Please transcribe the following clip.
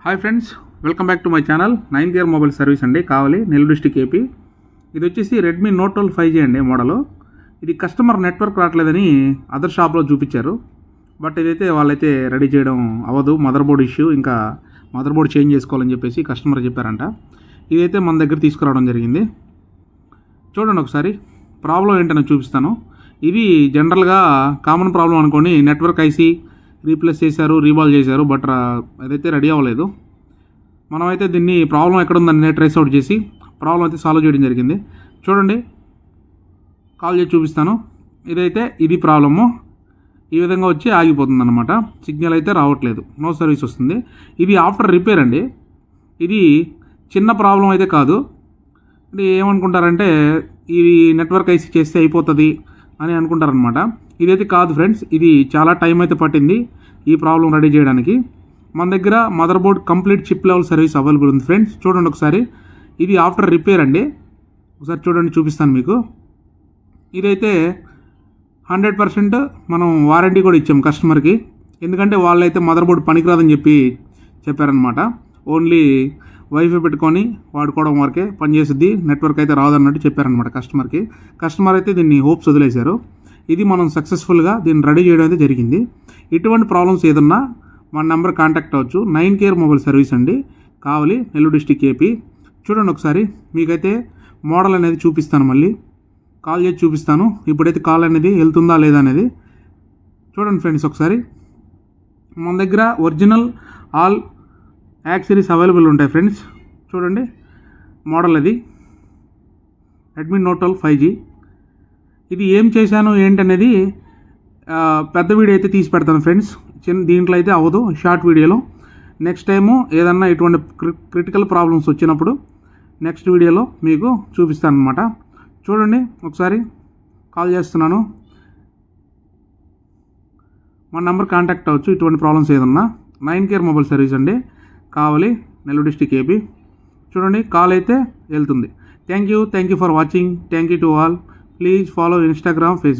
Hi friends, welcome back to my channel 9 Gear mobile service అండి. కావాలి, Nellore district AP. ఇది వచ్చేసి రెడ్మీ నోట్ 12 5G అండి మోడలు. ఇది కస్టమర్ నెట్వర్క్ రావట్లేదని అదర్ షాప్లో చూపించారు. బట్ ఇదైతే వాళ్ళైతే రెడీ చేయడం అవ్వదు, మదర్ బోర్డ్ ఇష్యూ, ఇంకా మదర్ బోర్డ్ చేంజ్ చేసుకోవాలని చెప్పేసి కస్టమర్ చెప్పారంట. ఇదైతే మన దగ్గర తీసుకురావడం జరిగింది. చూడండి ఒకసారి ప్రాబ్లం ఏంటని చూపిస్తాను. ఇది జనరల్గా కామన్ ప్రాబ్లం అనుకోండి. నెట్వర్క్ ఐసీ రీప్లేస్ చేశారు, రీబాల్ చేశారు, బట్ అదైతే రెడీ అవ్వలేదు. మనమైతే దీన్ని ప్రాబ్లం ఎక్కడుందని ట్రేస్ అవుట్ చేసి ప్రాబ్లం అయితే సాల్వ్ చేయడం జరిగింది. చూడండి, కాల్ చేసి చూపిస్తాను. ఇదైతే ఇది ప్రాబ్లము. ఈ విధంగా వచ్చి ఆగిపోతుంది అనమాట. సిగ్నల్ అయితే రావట్లేదు, నో సర్వీస్ వస్తుంది. ఇది ఆఫ్టర్ రిపేర్ అండి. ఇది చిన్న ప్రాబ్లం అయితే కాదు. ఇది ఏమనుకుంటారంటే ఇది నెట్వర్క్ ఐసీ చేస్తే అయిపోతుంది అని అనుకుంటారనమాట. ఇదైతే కాదు ఫ్రెండ్స్, ఇది చాలా టైం అయితే పట్టింది ఈ ప్రాబ్లం రెడీ చేయడానికి. మన దగ్గర mother board complete chip level service available ఉంది ఫ్రెండ్స్. చూడండి ఒకసారి, ఇది ఆఫ్టర్ రిపేర్ అండి. ఒకసారి చూడండి, చూపిస్తాను మీకు. ఇదైతే 100% మనం వారంటీ కూడా ఇచ్చాం కస్టమర్కి. ఎందుకంటే వాళ్ళైతే మదర్ బోర్డ్ పనికిరాదని చెప్పారనమాట. ఓన్లీ వైఫై పెట్టుకొని వాడుకోవడం వరకే పనిచేస్తుంది, నెట్వర్క్ అయితే రాదన్నట్టు చెప్పారనమాట కస్టమర్కి. కస్టమర్ అయితే దీన్ని హోప్స్ వదిలేశారు. ఇది మనం సక్సెస్ఫుల్గా దీన్ని రెడీ చేయడం అయితే జరిగింది. ఇటువంటి ప్రాబ్లమ్స్ ఏదన్నా మన నెంబర్ కాంటాక్ట్ అవ్వచ్చు. 9 Gear మొబైల్ సర్వీస్ అండి, కావాలి, నెల్లూరు డిస్టిక్ ఏపీ. చూడండి ఒకసారి, మీకైతే మోడల్ అనేది చూపిస్తాను, మళ్ళీ కాల్ చేసి చూపిస్తాను. ఇప్పుడైతే కాల్ అనేది వెళ్తుందా లేదా అనేది చూడండి ఫ్రెండ్స్ ఒకసారి. మన దగ్గర ఒరిజినల్ ఆల్ యాక్సెసరీస్ అవైలబుల్ ఉంటాయి ఫ్రెండ్స్. చూడండి మోడల్ అది రెడ్మీ నోట్ 12 5G. ఇది ఏం చేశాను ఏంటనేది పెద్ద వీడియో అయితే తీసి పెడతాను ఫ్రెండ్స్. దీంట్లో అయితే అవ్వదు, షార్ట్ వీడియోలో. నెక్స్ట్ టైము ఏదన్నా ఇటువంటి క్రిటికల్ ప్రాబ్లమ్స్ వచ్చినప్పుడు నెక్స్ట్ వీడియోలో మీకు చూపిస్తాను అనమాట. చూడండి ఒకసారి, కాల్ చేస్తున్నాను. మన నెంబర్ కాంటాక్ట్ అవ్వచ్చు ఇటువంటి ప్రాబ్లమ్స్ ఏదన్నా. 9 Gear మొబైల్ సర్వీస్ అండి, కావాలి, నెల్లూరు డిస్టిక్ ఏపీ. చూడండి, కాల్ అయితే వెళ్తుంది. Thank you for watching. Thank you to all. Please follow Instagram, Facebook.